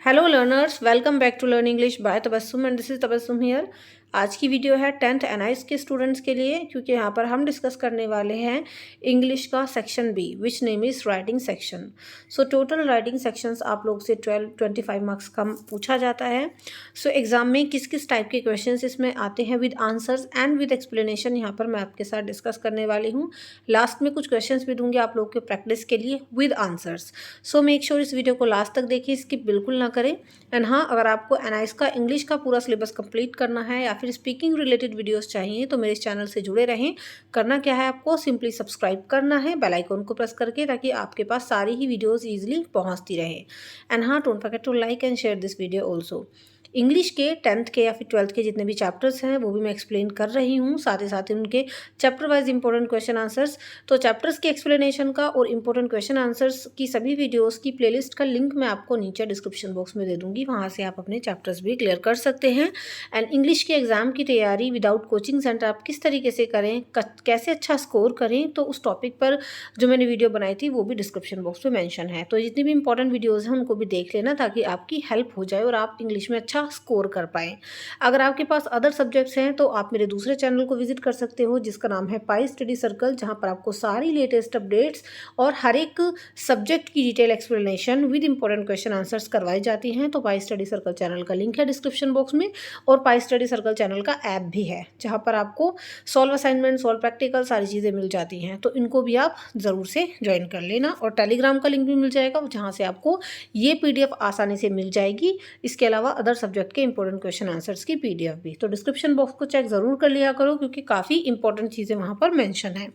Hello learners, welcome back to learn English by Tabassum and this is Tabassum here. आज की video है 10th NIS के students के लिए, क्योंकि यहाँ पर हम डिस्कस करने वाले हैं इंग्लिश का section B which name is writing section. So total writing sections आप लोग से 25 मार्क्स का पूछा जाता है। सो एग्जाम में किस किस टाइप के क्वेश्चंस इसमें आते हैं with answers and with explanation, यहाँ पर मैं आपके साथ डिस्कस करने वाली हूँ। लास्ट में कुछ क्वेश्चंस भी दूंगी आप लोग के प्रैक्टिस के लिए with answers. So make sure इस वीडियो को लास्ट तक देखिए, स्किप बिल्कुल ना करें। एंड हाँ, अगर आपको एनआईएस का इंग्लिश का पूरा सिलेबस कंप्लीट करना है या फिर स्पीकिंग रिलेटेड वीडियोस चाहिए तो मेरे इस चैनल से जुड़े रहें। करना क्या है, आपको सिंपली सब्सक्राइब करना है बेल आइकन को प्रेस करके, ताकि आपके पास सारी ही वीडियोस इजीली पहुंचती रहे। एंड हाँ, don't forget to like and share this video also. English के 10th के या फिर 12th के जितने भी चैप्टर्स हैं वो भी मैं एक्सप्लेन कर रही हूँ, साथ ही उनके chapter wise important question answers. तो चैप्टर्स के एक्सप्लेनेशन का और इंपॉर्टेंट क्वेश्चन आंसर्स की सभी वीडियोस की प्लेलिस्ट का लिंक मैं आपको नीचे डिस्क्रिप्शन बॉक्स में दे दूँगी, वहाँ से आप अपने चैप्टर्स भी क्लियर कर सकते हैं। एंड इंग्लिश के एग्जाम की तैयारी विदाउट कोचिंग सेंटर आप किस तरीके से करें, कैसे अच्छा स्कोर करें, तो उस टॉपिक पर जो मैंने वीडियो बनाई थी वो भी डिस्क्रिप्शन बॉक्स में मेंशन है। तो जितनी भी इंपॉर्टेंट वीडियोस हैं उनको भी देख लेना, ताकि आपकी हेल्प हो जाए और आप इंग्लिश में अच्छा स्कोर कर पाएँ। अगर आपके पास अदर सब्जेक्ट्स हैं तो आप मेरे दूसरे चैनल को विजिट कर सकते हो, जिसका नाम है पाई स्टडी सर्कल, जहाँ पर आपको सारी लेटेस्ट अपडेट्स और हर एक सब्जेक्ट की detail explanation with important question answers करवाई जाती हैं। तो पाई स्टडी सर्कल चैनल का लिंक है डिस्क्रिप्शन बॉक्स में, और पाई स्टडी सर्कल चैनल का ऐप भी है, जहाँ पर आपको सॉल्व असाइनमेंट, सॉल्व प्रैक्टिकल सारी चीज़ें मिल जाती हैं। तो इनको भी आप ज़रूर से ज्वाइन कर लेना, और टेलीग्राम का लिंक भी मिल जाएगा, जहाँ से आपको ये PDF आसानी से मिल जाएगी। इसके अलावा अदर सब्जेक्ट के इंपॉर्टेंट क्वेश्चन आंसर्स की PDF भी। तो डिस्क्रिप्शन बॉक्स को चेक ज़रूर कर लिया करो, क्योंकि काफ़ी इंपॉर्टेंट चीज़ें वहाँ पर मेंशन है।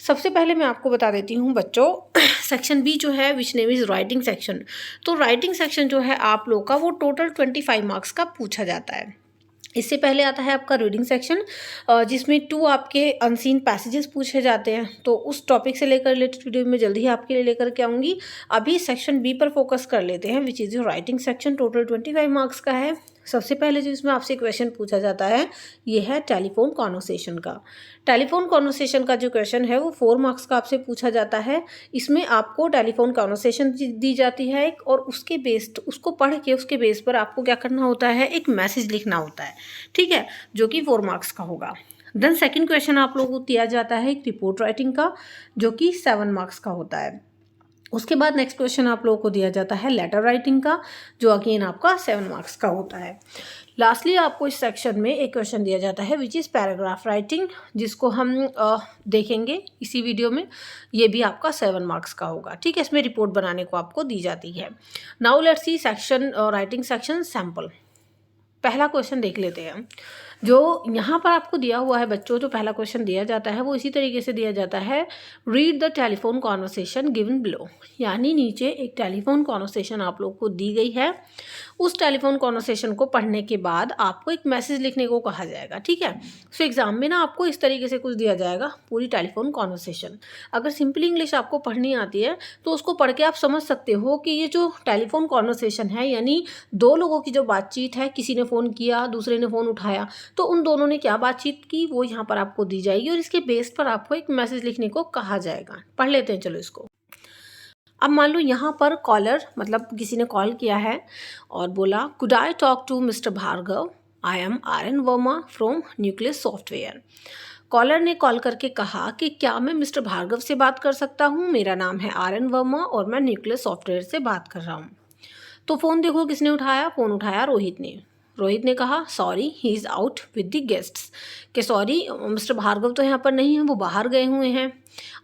सबसे पहले मैं आपको बता देती हूँ बच्चों, सेक्शन बी जो है विच नेम इज़ राइटिंग सेक्शन। तो राइटिंग सेक्शन जो है आप लोग का वो टोटल 25 मार्क्स का पूछा जाता है। इससे पहले आता है आपका रीडिंग सेक्शन, जिसमें 2 आपके अनसीन पैसेजेस पूछे जाते हैं। तो उस टॉपिक से लेकर रिलेटेड वीडियो में जल्दी ही आपके लिए लेकर के आऊँगी। अभी सेक्शन बी पर फोकस कर लेते हैं, which is your writing section. Total 25 marks का है। सबसे पहले जो इसमें आपसे क्वेश्चन पूछा जाता है ये है टेलीफोन कॉन्वर्सेशन का। टेलीफोन कॉन्वर्सेशन का जो क्वेश्चन है वो 4 मार्क्स का आपसे पूछा जाता है। इसमें आपको टेलीफोन कॉन्वर्सेशन दी जाती है एक, और उसके बेस्ड उसको पढ़ के उसके बेस पर आपको क्या करना होता है, एक मैसेज लिखना होता है, ठीक है, जो कि 4 मार्क्स का होगा। देन सेकंड क्वेश्चन आप लोगों को दिया जाता है एक रिपोर्ट राइटिंग का, जो कि 7 मार्क्स का होता है। उसके बाद नेक्स्ट क्वेश्चन आप लोगों को दिया जाता है लेटर राइटिंग का, जो अगेन आपका 7 मार्क्स का होता है। लास्टली आपको इस सेक्शन में एक क्वेश्चन दिया जाता है विच इज़ पैराग्राफ राइटिंग, जिसको हम देखेंगे इसी वीडियो में। ये भी आपका 7 मार्क्स का होगा, ठीक है। इसमें रिपोर्ट बनाने को आपको दी जाती है। Now let's see section writing section sample. पहला क्वेश्चन देख लेते हैं जो यहाँ पर आपको दिया हुआ है बच्चों। जो पहला क्वेश्चन दिया जाता है वो इसी तरीके से दिया जाता है, read the telephone conversation given below. यानी नीचे एक टेलीफोन कॉन्वर्सेशन आप लोग को दी गई है, उस टेलीफोन कॉन्वर्सेशन को पढ़ने के बाद आपको एक मैसेज लिखने को कहा जाएगा, ठीक है। सो एग्जाम में ना आपको इस तरीके से कुछ दिया जाएगा, पूरी टेलीफोन कॉन्वर्सेशन। अगर सिंपली इंग्लिश आपको पढ़नी आती है तो उसको पढ़ के आप समझ सकते हो कि ये जो टेलीफोन कॉन्वर्सेशन है, यानी 2 लोगों की जो बातचीत है, किसी ने फ़ोन किया, दूसरे ने फ़ोन उठाया, तो उन दोनों ने क्या बातचीत की वो यहाँ पर आपको दी जाएगी, और इसके बेस पर आपको एक मैसेज लिखने को कहा जाएगा। पढ़ लेते हैं चलो इसको। अब मान लो यहाँ पर कॉलर, मतलब किसी ने कॉल किया है और बोला, could I talk to mister Bhargava, I am RN Verma from nucleus software. Caller ने कॉल करके कहा कि क्या मैं मिस्टर भार्गव से बात कर सकता हूँ, मेरा नाम है RN वर्मा और मैं न्यूक्लियस सॉफ्टवेयर से बात कर रहा हूँ। तो फ़ोन देखो किसने उठाया, फ़ोन उठाया रोहित ने। रोहित ने कहा, sorry he is out with the guests, कि सॉरी मिस्टर भार्गव तो यहाँ पर नहीं है, वो बाहर गए हुए हैं।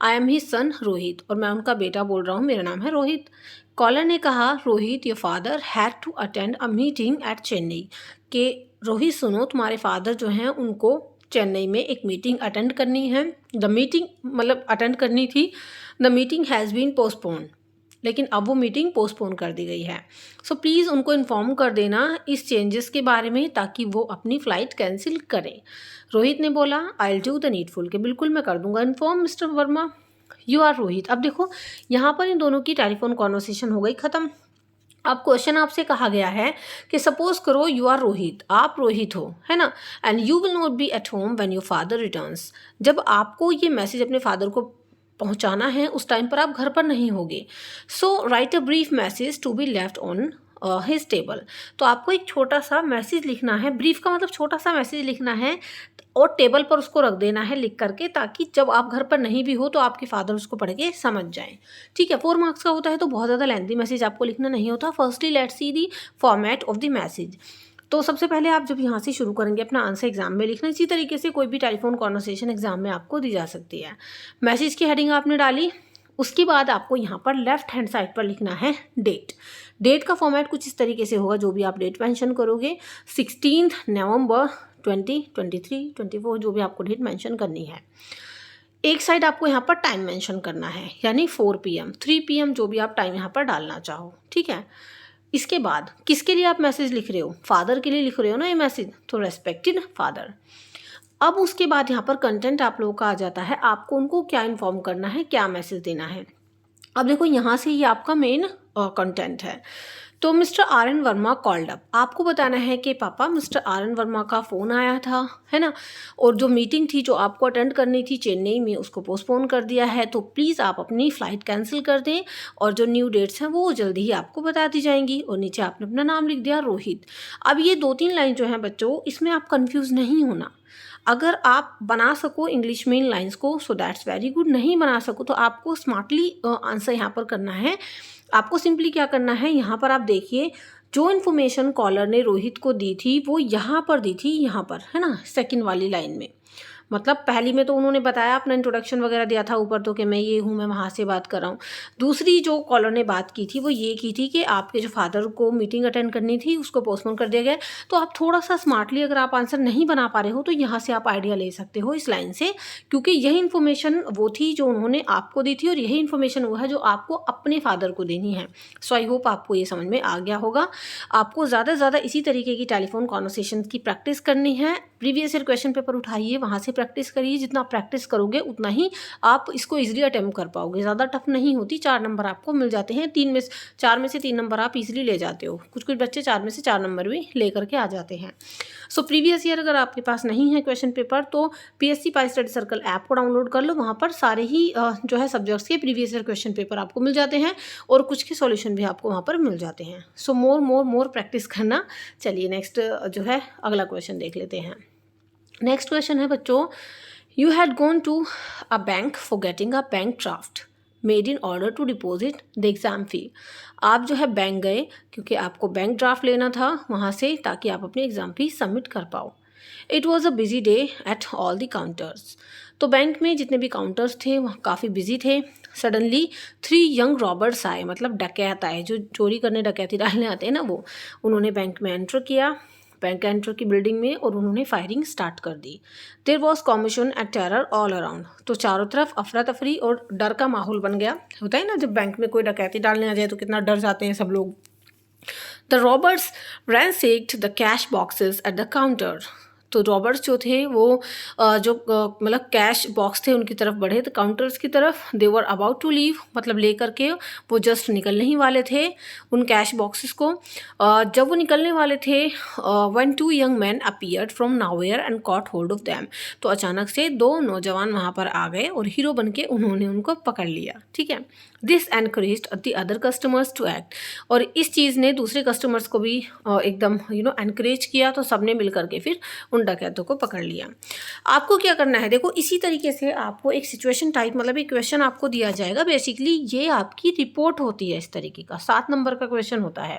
आई एम ही सन रोहित, और मैं उनका बेटा बोल रहा हूँ, मेरा नाम है रोहित। कॉलर ने कहा, Rohit your father had to attend a meeting at Chennai, कि रोहित सुनो, तुम्हारे फादर जो हैं उनको चेन्नई में एक मीटिंग अटेंड करनी है। द मीटिंग मतलब अटेंड करनी थी, the meeting has been postponed, लेकिन अब वो मीटिंग पोस्टपोन कर दी गई है। सो प्लीज़ उनको इन्फॉर्म कर देना इस चेंजेस के बारे में, ताकि वो अपनी फ़्लाइट कैंसिल करें। रोहित ने बोला, I will do the needful, कि बिल्कुल मैं कर दूंगा inform mister Verma, you are Rohit. अब देखो यहाँ पर इन दोनों की टेलीफोन कॉन्वर्सेशन हो गई ख़त्म। अब क्वेश्चन आपसे कहा गया है कि सपोज करो यू आर रोहित, आप रोहित हो, है ना, and you will not be at home when your father returns. जब आपको ये मैसेज अपने फादर को पहुंचाना है उस टाइम पर आप घर पर नहीं होगे। So write a brief message to be left on his table. तो आपको एक छोटा सा मैसेज लिखना है, ब्रीफ का मतलब छोटा सा मैसेज लिखना है और टेबल पर उसको रख देना है लिख करके, ताकि जब आप घर पर नहीं भी हो तो आपके फादर उसको पढ़ के समझ जाएं। ठीक है, 4 मार्क्स का होता है तो बहुत ज़्यादा लेंथी मैसेज आपको लिखना नहीं होता। Firstly let's see the format of the message. तो सबसे पहले आप जब यहाँ से शुरू करेंगे अपना आंसर एग्जाम में लिखना, इसी तरीके से कोई भी टेलीफोन कॉन्वर्सेशन एग्जाम में आपको दी जा सकती है। मैसेज की हेडिंग आपने डाली, उसके बाद आपको यहाँ पर लेफ्ट हैंड साइड पर लिखना है डेट। डेट का फॉर्मेट कुछ इस तरीके से होगा, जो भी आप डेट मेंशन करोगे 16 नवंबर 2023 24 जो भी आपको डेट मेंशन करनी है। एक साइड आपको यहाँ पर टाइम मेंशन करना है, यानी 4 PM 3 PM जो भी आप टाइम यहाँ पर डालना चाहो। ठीक है, इसके बाद किसके लिए आप मैसेज लिख रहे हो, फादर के लिए लिख रहे हो ना ये मैसेज, तो रेस्पेक्टेड फादर। अब उसके बाद यहाँ पर कंटेंट आप लोगों का आ जाता है, आपको उनको क्या इन्फॉर्म करना है, क्या मैसेज देना है। अब देखो यहाँ से ये आपका मेन कंटेंट है। तो mister RN Verma called up, आपको बताना है कि पापा मिस्टर RN वर्मा का फ़ोन आया था, है ना, और जो मीटिंग थी जो आपको अटेंड करनी थी चेन्नई में उसको पोस्टपोन कर दिया है, तो प्लीज़ आप अपनी फ़्लाइट कैंसिल कर दें और जो न्यू डेट्स हैं वो जल्दी ही आपको बता दी जाएंगी। और नीचे आपने अपना नाम लिख दिया रोहित। अब ये 2-3 लाइन जो हैं बच्चों, इसमें आप कन्फ्यूज़ नहीं होना। अगर आप बना सको इंग्लिश में इन लाइंस को सो दैट्स वेरी गुड, नहीं बना सको तो आपको स्मार्टली आंसर यहाँ पर करना है। आपको सिंपली क्या करना है, यहाँ पर आप देखिए जो इन्फॉर्मेशन कॉलर ने रोहित को दी थी वो यहाँ पर दी थी, यहाँ पर है ना, सेकंड वाली लाइन में। मतलब पहली में तो उन्होंने बताया अपना इंट्रोडक्शन वगैरह दिया था ऊपर तो कि मैं ये हूँ, मैं वहाँ से बात कर रहा हूँ। दूसरी जो कॉलर ने बात की थी वो ये की थी कि आपके जो फादर को मीटिंग अटेंड करनी थी उसको पोस्टपोन कर दिया गया। तो आप थोड़ा सा स्मार्टली अगर आप आंसर नहीं बना पा रहे हो तो यहाँ से आप आइडिया ले सकते हो इस लाइन से, क्योंकि यही इन्फॉर्मेशन वो थी जो उन्होंने आपको दी थी और यही इन्फॉर्मेशन वो है जो आपको अपने फादर को देनी है। सो आई होप आपको ये समझ में आ गया होगा। आपको ज़्यादा से ज़्यादा इसी तरीके की टेलीफोन कॉन्वर्सेशन की प्रैक्टिस करनी है। प्रीवियस ईयर क्वेश्चन पेपर उठाइए, वहाँ से प्रैक्टिस करिए, जितना प्रैक्टिस करोगे उतना ही आप इसको इजीली अटेम्प्ट कर पाओगे। ज़्यादा टफ नहीं होती, 4 नंबर आपको मिल जाते हैं, 4 में से 3 नंबर आप इजीली ले जाते हो। कुछ कुछ बच्चे 4 में से 4 नंबर भी ले करके आ जाते हैं। सो प्रीवियस ईयर अगर आपके पास नहीं है क्वेश्चन पेपर तो PSC पाई स्टडी सर्कल ऐप को डाउनलोड कर लो, वहाँ पर सारे ही जो है सब्जेक्ट्स के प्रीवियस ईयर क्वेश्चन पेपर आपको मिल जाते हैं और कुछ के सॉल्यूशन भी आपको वहाँ पर मिल जाते हैं। सो मोर प्रैक्टिस करना। चलिए नेक्स्ट जो है अगला क्वेश्चन देख लेते हैं। नेक्स्ट क्वेश्चन है बच्चों, you had gone to a bank for getting a bank draft made in order to deposit the exam fee. आप जो है बैंक गए क्योंकि आपको बैंक ड्राफ्ट लेना था वहाँ से, ताकि आप अपनी एग्ज़ाम फ़ी सबमिट कर पाओ। It was a busy day at all the counters. तो बैंक में जितने भी काउंटर्स थे वहाँ काफ़ी बिजी थे। सडनली 3 यंग रॉबर्स आए, मतलब डकैत आए, जो चोरी करने डकैती डालने आते हैं ना वो। उन्होंने बैंक में एंटर किया, बैंक एंटर की बिल्डिंग में, और उन्होंने फायरिंग स्टार्ट कर दी। There was commotion and terror all around. तो चारों तरफ अफरा तफरी और डर का माहौल बन गया। होता है ना जब बैंक में कोई डकैती डालने आ जाए तो कितना डर जाते हैं सब लोग। The robbers ransacked the cash boxes at the counter. तो रॉबर्ट्स जो थे वो मतलब कैश बॉक्स थे उनकी तरफ बढ़े, तो काउंटर्स की तरफ। दे वर अबाउट टू लीव, मतलब ले करके वो जस्ट निकलने ही वाले थे उन कैश बॉक्सेस को। जब वो निकलने वाले थे, when 2 young men appeared from nowhere and caught hold of them। तो अचानक से 2 नौजवान वहाँ पर आ गए और हीरो बन के उन्होंने उनको पकड़ लिया। ठीक है, this encouraged the other customers to act. और इस चीज़ ने दूसरे कस्टमर्स को भी एकदम एनकरेज किया, तो सबने मिल करके फिर उन डकैतों को पकड़ लिया। आपको क्या करना है, देखो इसी तरीके से आपको एक सिचुएशन टाइप, मतलब एक क्वेश्चन आपको दिया जाएगा। बेसिकली ये आपकी रिपोर्ट होती है, इस तरीके का 7 नंबर का क्वेश्चन होता है।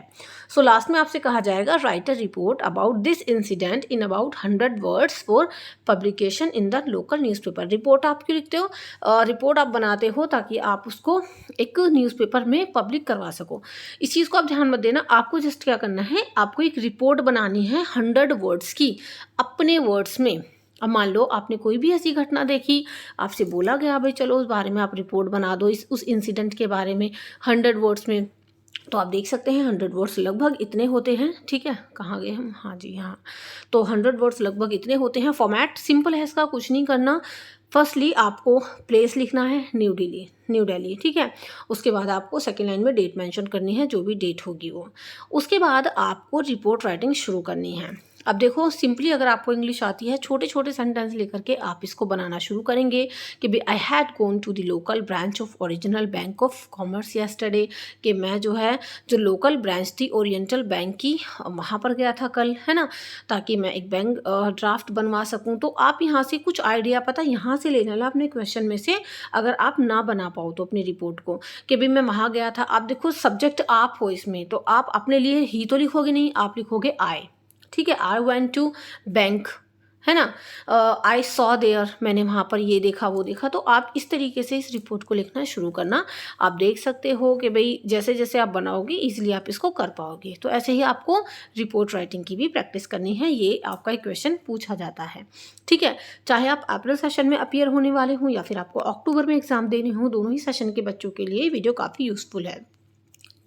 सो लास्ट में आपसे कहा जाएगा right a report about this incident in about 100 words for publication in the local newspaper. Report आप क्यों लिखते हो, रिपोर्ट आप बनाते हो ताकि आप उसको एक न्यूज़पेपर में पब्लिक करवा सको। इस चीज़ को आप ध्यान मत देना, आपको जस्ट क्या करना है, आपको एक रिपोर्ट बनानी है 100 वर्ड्स की अपने वर्ड्स में। अब मान लो आपने कोई भी ऐसी घटना देखी, आपसे बोला गया भाई चलो उस बारे में आप रिपोर्ट बना दो, उस इंसिडेंट के बारे में 100 वर्ड्स में। तो आप देख सकते हैं 100 वर्ड्स लगभग इतने होते हैं। ठीक है, कहाँ गए हम, हाँ जी हाँ। तो 100 वर्ड्स लगभग इतने होते हैं। फॉर्मेट सिंपल है इसका, कुछ नहीं करना। फर्स्टली आपको प्लेस लिखना है न्यू दिल्ली। ठीक है, उसके बाद आपको सेकेंड लाइन में डेट मेंशन करनी है, जो भी डेट होगी वो। उसके बाद आपको रिपोर्ट राइटिंग शुरू करनी है। अब देखो सिंपली अगर आपको इंग्लिश आती है, छोटे छोटे सेंटेंस लेकर के आप इसको बनाना शुरू करेंगे कि भाई I had gone to the local branch of original bank of commerce yesterday, कि मैं जो है जो लोकल ब्रांच थी ओरिएंटल बैंक की वहाँ पर गया था कल, है ना, ताकि मैं एक बैंक ड्राफ्ट बनवा सकूँ। तो आप यहाँ से कुछ आइडिया पता यहाँ से ले लेना अपने क्वेश्चन में से, अगर आप ना बना पाओ तो अपनी रिपोर्ट को, कि भाई मैं वहाँ गया था। आप देखो सब्जेक्ट आप हो इसमें, तो आप अपने लिए ही तो लिखोगे नहीं, आप लिखोगे आई, ठीक है, आई वेंट टू बैंक, है ना, आई सॉ देयर, मैंने वहाँ पर ये देखा वो देखा। तो आप इस तरीके से इस रिपोर्ट को लिखना शुरू करना। आप देख सकते हो कि भाई जैसे जैसे आप बनाओगे इजीली आप इसको कर पाओगे। तो ऐसे ही आपको रिपोर्ट राइटिंग की भी प्रैक्टिस करनी है, ये आपका एक क्वेश्चन पूछा जाता है, ठीक है। चाहे आप अप्रैल सेशन में अपीयर होने वाले हों या फिर आपको अक्टूबर में एग्जाम देने हों, दोनों ही सेशन के बच्चों के लिए वीडियो काफ़ी यूजफुल है।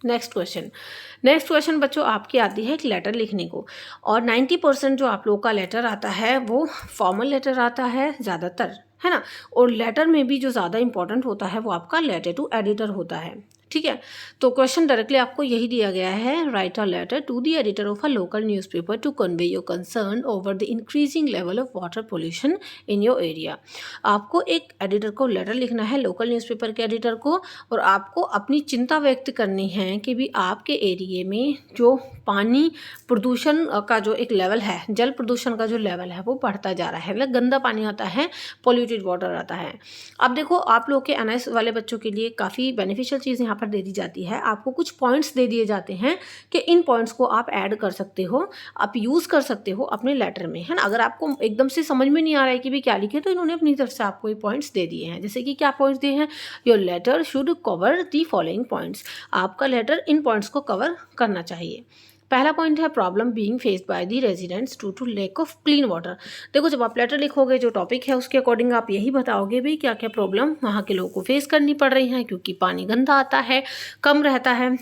नेक्स्ट क्वेश्चन बच्चों आपकी आती है एक लेटर लिखने को, और 90% जो आप लोग का लेटर आता है वो फॉर्मल लेटर आता है ज़्यादातर, है ना, और लेटर में भी जो ज़्यादा इंपॉर्टेंट होता है वो आपका लेटर टू एडिटर होता है, ठीक है। तो क्वेश्चन डायरेक्टली आपको यही दिया गया है, write a letter to the editor of a local newspaper to convey your concern over the increasing level of water pollution in your area. आपको एक एडिटर को लेटर लिखना है, लोकल न्यूज़पेपर के एडिटर को, और आपको अपनी चिंता व्यक्त करनी है कि भी आपके एरिए में जो पानी प्रदूषण का जो एक लेवल है, जल प्रदूषण का जो लेवल है वो बढ़ता जा रहा है, मतलब गंदा पानी आता है, पॉल्यूटेड वाटर आता है। अब देखो आप लोग के एनआईएस वाले बच्चों के लिए काफ़ी बेनिफिशियल चीज़ यहाँ पर दे दी जाती है, आपको कुछ पॉइंट्स दे दिए जाते हैं कि इन पॉइंट्स को आप ऐड कर सकते हो, आप यूज़ कर सकते हो अपने लेटर में, है ना। अगर आपको एकदम से समझ में नहीं आ रहा है कि भी क्या लिखे, तो इन्होंने अपनी तरफ से आपको ये पॉइंट्स दे दिए हैं। जैसे कि क्या पॉइंट्स दिए हैं, your letter should cover the following points, आपका लेटर इन पॉइंट्स को कवर करना चाहिए। पहला पॉइंट है problem being faced by the residents due to lack of clean water. देखो जब आप लेटर लिखोगे जो टॉपिक है उसके अकॉर्डिंग आप यही बताओगे भी क्या क्या प्रॉब्लम वहाँ के लोगों को फेस करनी पड़ रही हैं, क्योंकि पानी गंदा आता है, कम रहता है।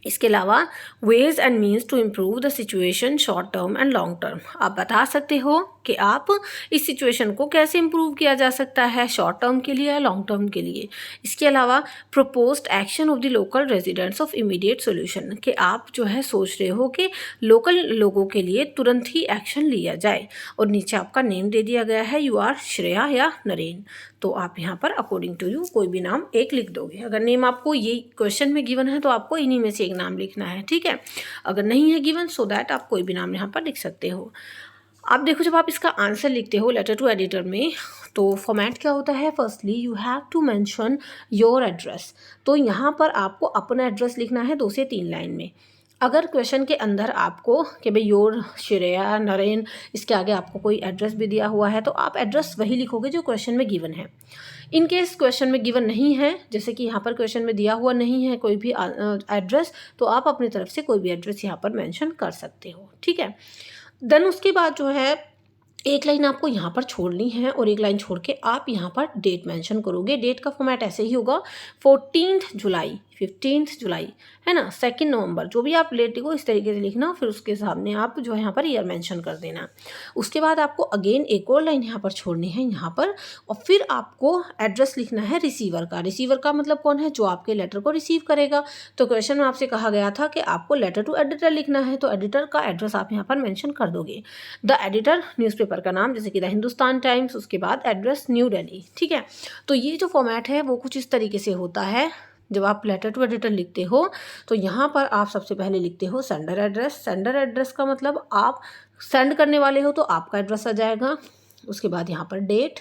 इसके अलावा ways and means to improve the situation short term and long term, आप बता सकते हो कि आप इस सिचुएशन को कैसे इम्प्रूव किया जा सकता है, शॉर्ट टर्म के लिए या लॉन्ग टर्म के लिए। इसके अलावा proposed action of the local residents of immediate solution, कि आप जो है सोच रहे हो कि लोकल लोगों के लिए तुरंत ही एक्शन लिया जाए। और नीचे आपका नेम दे दिया गया है, यू आर श्रेया या नरेन, तो आप यहाँ पर अकॉर्डिंग टू यू कोई भी नाम एक लिख दोगे। अगर नेम आपको ये क्वेश्चन में गिवन है तो आपको इन्हीं में से एक नाम लिखना है, ठीक है। अगर नहीं है गिवन सो दैट आप कोई भी नाम यहाँ पर लिख सकते हो। आप देखो जब आप इसका आंसर लिखते हो लेटर टू एडिटर में, तो फॉर्मेट क्या होता है, firstly you have to mention your address, तो यहाँ पर आपको अपना एड्रेस लिखना है 2 से 3 लाइन में। अगर क्वेश्चन के अंदर आपको कि भाई योर श्रेया नरेन इसके आगे आपको कोई एड्रेस भी दिया हुआ है, तो आप एड्रेस वही लिखोगे जो क्वेश्चन में गिवन है। इन केस क्वेश्चन में गिवन नहीं है, जैसे कि यहाँ पर क्वेश्चन में दिया हुआ नहीं है कोई भी एड्रेस, तो आप अपनी तरफ से कोई भी एड्रेस यहाँ पर मेंशन कर सकते हो, ठीक है। देन उसके बाद जो है एक लाइन आपको यहाँ पर छोड़नी है और एक लाइन छोड़ के आप यहाँ पर डेट मेंशन करोगे। डेट का फॉर्मेट ऐसे ही होगा 14 जुलाई, 15 जुलाई, है ना, 2 नवंबर, जो भी आप डेट लिखो इस तरीके से लिखना, फिर उसके सामने आप जो है यहाँ पर ईयर मेंशन कर देना। उसके बाद आपको अगेन एक और लाइन यहाँ पर छोड़नी है यहाँ पर, और फिर आपको एड्रेस लिखना है रिसीवर का। रिसीवर का मतलब कौन है, जो आपके लेटर को रिसीव करेगा। तो क्वेश्चन में आपसे कहा गया था कि आपको लेटर टू एडिटर लिखना है, तो एडिटर का एड्रेस आप यहाँ पर मेंशन कर दोगे। द एडिटर न्यूज़पेपर का नाम जैसे कि द हिंदुस्तान टाइम्स, उसके बाद एड्रेस न्यू दिल्ली, ठीक है। तो ये जो फॉर्मेट है वो कुछ इस तरीके से होता है। जब आप लेटर टू एडिटर लिखते हो तो यहाँ पर आप सबसे पहले लिखते हो सेंडर एड्रेस। सेंडर एड्रेस का मतलब आप सेंड करने वाले हो तो आपका एड्रेस आ जाएगा। उसके बाद यहाँ पर डेट,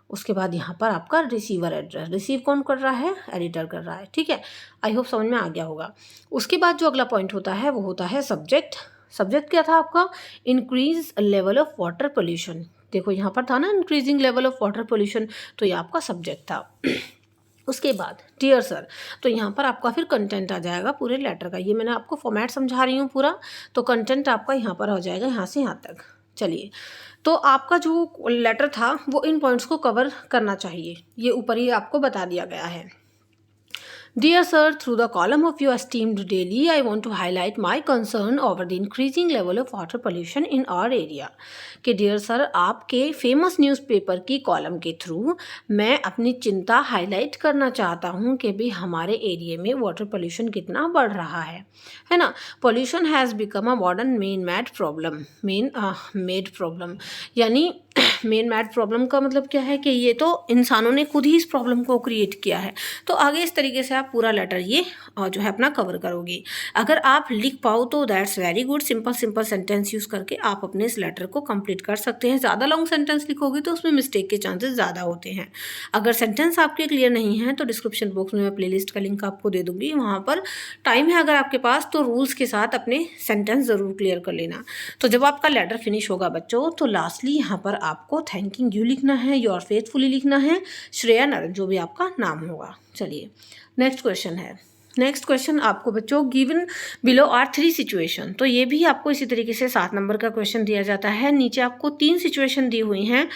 उसके बाद यहाँ पर आपका रिसीवर एड्रेस, रिसीव कौन कर रहा है, एडिटर कर रहा है, ठीक है। आई होप समझ में आ गया होगा। उसके बाद जो अगला पॉइंट होता है वो होता है सब्जेक्ट। सब्जेक्ट क्या था आपका, increase level of water pollution. देखो यहाँ पर था ना increasing level of water pollution, तो ये आपका सब्जेक्ट था। उसके बाद डियर सर, तो यहाँ पर आपका फिर कंटेंट आ जाएगा पूरे लेटर का। ये मैंने आपको फॉर्मेट समझा रही हूँ पूरा, तो कंटेंट आपका यहाँ पर आ जाएगा यहाँ से यहाँ तक। चलिए, तो आपका जो लेटर था वो इन पॉइंट्स को कवर करना चाहिए, ये ऊपर ही आपको बता दिया गया है। Dear sir, through the column of your esteemed daily, I want to highlight my concern over the increasing level of water pollution in our area. कि डियर सर, आपके फेमस न्यूज़पेपर की कॉलम के थ्रू मैं अपनी चिंता highlight करना चाहता हूँ कि भी हमारे एरिया में वाटर पोल्यूशन कितना बढ़ रहा है ना. Pollution has become a modern made problem यानी मेन मैड प्रॉब्लम का मतलब क्या है कि ये तो इंसानों ने खुद ही इस प्रॉब्लम को क्रिएट किया है. तो आगे इस तरीके से आप पूरा लेटर ये जो है अपना कवर करोगे. अगर आप लिख पाओ तो that's very good. Simple sentence use करके आप अपने इस लेटर को कंप्लीट कर सकते हैं. ज़्यादा लॉन्ग सेंटेंस लिखोगे तो उसमें मिस्टेक के चांसेस ज़्यादा होते हैं. अगर सेंटेंस आपके क्लियर नहीं है तो डिस्क्रिप्शन बॉक्स में मैं प्लेलिस्ट का लिंक आपको दे दूँगी. वहाँ पर टाइम है अगर आपके पास तो रूल्स के साथ अपने सेंटेंस ज़रूर क्लियर कर लेना. तो जब आपका लेटर फिनिश होगा बच्चों तो लास्टली यहाँ पर आपको थैंकिंग यू लिखना है, योर फेथफुली लिखना है, श्रेया नरन जो भी आपका नाम होगा. चलिए नेक्स्ट क्वेश्चन है. नेक्स्ट क्वेश्चन आपको बच्चों गिवन बिलो आर 3 सिचुएशन. तो ये भी आपको इसी तरीके से 7 नंबर का क्वेश्चन दिया जाता है. नीचे आपको 3 सिचुएशन दी हुई हैं.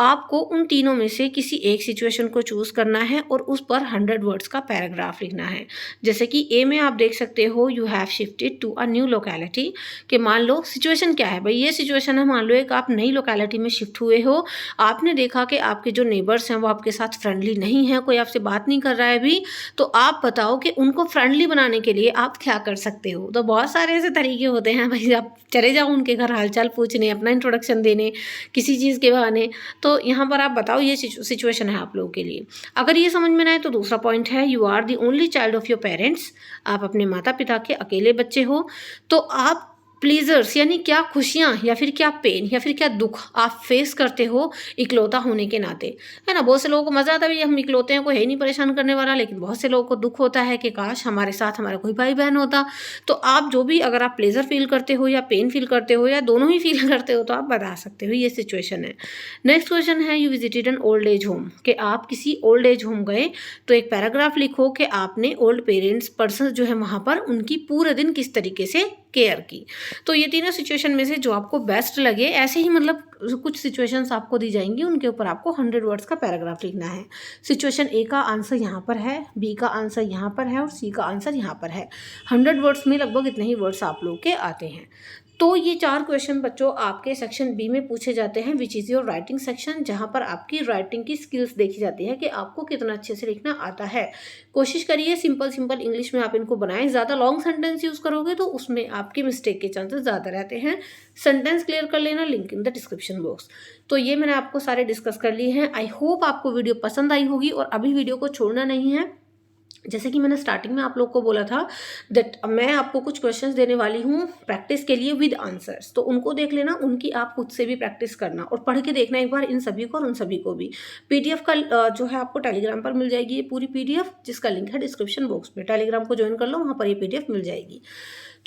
आपको उन तीनों में से किसी एक सिचुएशन को चूज़ करना है और उस पर 100 वर्ड्स का पैराग्राफ लिखना है. जैसे कि ए में आप देख सकते हो you have shifted to a new locality. कि मान लो सिचुएशन क्या है भाई, ये सिचुएशन है, मान लो एक आप नई लोकेलिटी में शिफ्ट हुए हो. आपने देखा कि आपके जो नेबर्स हैं वो आपके साथ फ्रेंडली नहीं हैं, कोई आपसे बात नहीं कर रहा है अभी. तो आप बताओ कि उनको फ्रेंडली बनाने के लिए आप क्या कर सकते हो. तो बहुत सारे ऐसे तरीके होते हैं भाई. आप चले जाओ उनके घर हालचाल पूछने, अपना इंट्रोडक्शन देने किसी चीज़ के बहाने. तो यहाँ पर आप बताओ ये सिचुएशन है आप लोगों के लिए. अगर ये समझ में ना आए तो दूसरा पॉइंट है you are the only child of your parents. आप अपने माता पिता के अकेले बच्चे हो. तो आप प्लीजर्स यानी क्या खुशियाँ या फिर क्या पेन या फिर क्या दुख आप फेस करते हो इकलौता होने के नाते, है ना. बहुत से लोगों को मज़ा आता है भाई हम इकलौते हैं, कोई है नहीं परेशान करने वाला. लेकिन बहुत से लोगों को दुख होता है कि काश हमारे साथ हमारा कोई भाई बहन होता. तो आप जो भी अगर आप प्लेजर फील करते हो या पेन फील करते हो या दोनों ही फील करते हो तो आप बता सकते हो. ये सिचुएशन है. नेक्स्ट क्वेश्चन है you visited an old age home. कि आप किसी ओल्ड एज होम गए तो एक पैराग्राफ लिखो कि आपने ओल्ड पेरेंट्स पर्सन जो है वहाँ पर उनकी पूरे दिन किस तरीके से केयर की. तो ये तीनों सिचुएशन में से जो आपको बेस्ट लगे ऐसे ही मतलब कुछ सिचुएशंस आपको दी जाएंगी, उनके ऊपर आपको 100 वर्ड्स का पैराग्राफ लिखना है. सिचुएशन ए का आंसर यहाँ पर है, बी का आंसर यहाँ पर है और सी का आंसर यहाँ पर है. 100 वर्ड्स में लगभग इतने ही वर्ड्स आप लोग के आते हैं. तो ये 4 क्वेश्चन बच्चों आपके सेक्शन बी में पूछे जाते हैं which is your writing section, जहाँ पर आपकी राइटिंग की स्किल्स देखी जाती है कि आपको कितना अच्छे से लिखना आता है. कोशिश करिए सिंपल इंग्लिश में आप इनको बनाएं. ज़्यादा लॉन्ग सेंटेंस यूज़ करोगे तो उसमें आपकी मिस्टेक के चांसेस ज़्यादा रहते हैं. सेंटेंस क्लियर कर लेना, link in the description box. तो ये मैंने आपको सारे डिस्कस कर लिए हैं. आई होप आपको वीडियो पसंद आई होगी और अभी वीडियो को छोड़ना नहीं है. जैसे कि मैंने स्टार्टिंग में आप लोग को बोला था दैट मैं आपको कुछ क्वेश्चंस देने वाली हूँ प्रैक्टिस के लिए विद आंसर्स. तो उनको देख लेना, उनकी आप खुद से भी प्रैक्टिस करना और पढ़ के देखना एक बार इन सभी को और उन सभी को भी. पीडीएफ का जो है आपको टेलीग्राम पर मिल जाएगी ये पूरी पीडीएफ, जिसका लिंक है डिस्क्रिप्शन बॉक्स में. टेलीग्राम को ज्वाइन कर लो, वहाँ पर ये पीडीएफ मिल जाएगी.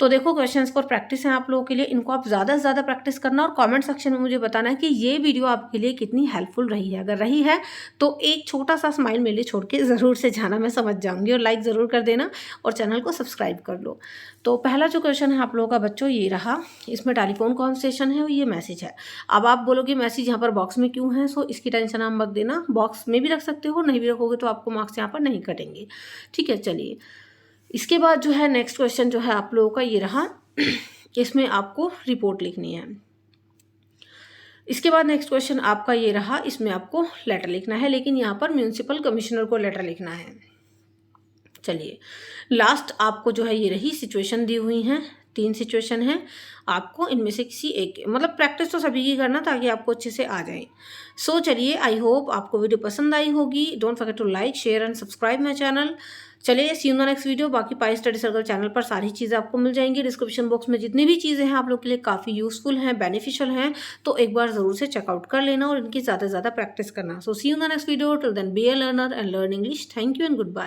तो देखो क्वेश्चंस और प्रैक्टिस है आप लोगों के लिए. इनको आप ज़्यादा से ज़्यादा प्रैक्टिस करना और कमेंट सेक्शन में मुझे बताना है कि ये वीडियो आपके लिए कितनी हेल्पफुल रही है. अगर रही है तो एक छोटा सा स्माइल मेरे लिए छोड़ के ज़रूर से जाना, मैं समझ जाऊंगी. और लाइक ज़रूर कर देना और चैनल को सब्सक्राइब कर लो. तो पहला जो क्वेश्चन है आप लोगों का बच्चों ये रहा. इसमें टेलीफोन कॉन्वर्सेशन है और ये मैसेज है. अब आप बोलोगे मैसेज यहाँ पर बॉक्स में क्यों है, सो इसकी टेंशन आप मत देना. बॉक्स में भी रख सकते हो, नहीं भी रखोगे तो आपको मार्क्स यहाँ पर नहीं कटेंगे. ठीक है. चलिए इसके बाद जो है नेक्स्ट क्वेश्चन जो है आप लोगों का ये रहा. इसमें आपको रिपोर्ट लिखनी है. इसके बाद नेक्स्ट क्वेश्चन आपका ये रहा. इसमें आपको लेटर लिखना है, लेकिन यहाँ पर म्यूनिसिपल कमिश्नर को लेटर लिखना है. चलिए लास्ट आपको जो है ये रही सिचुएशन दी हुई हैं. 3 सिचुएशन हैं. आपको इनमें से किसी एक मतलब प्रैक्टिस तो सभी की करना ताकि आपको अच्छे से आ जाए. सो चलिए आई होप आपको वीडियो पसंद आई होगी. Don't forget to like share and subscribe my channel. चलिए see you in the next video. बाकी पाई स्टडी सर्कल चैनल पर सारी चीज़ें आपको मिल जाएंगी. डिस्क्रिप्शन बॉक्स में जितनी भी चीज़ें हैं आप लोग के लिए काफ़ी यूजफुल हैं, बेनिफिशियल हैं. तो एक बार ज़रूर से चेकआउट कर लेना और इनकी ज़्यादा से ज़्यादा प्रैक्टिस करना. So see you in the next video. Till then be a learner and learn English. Thank you and good bye.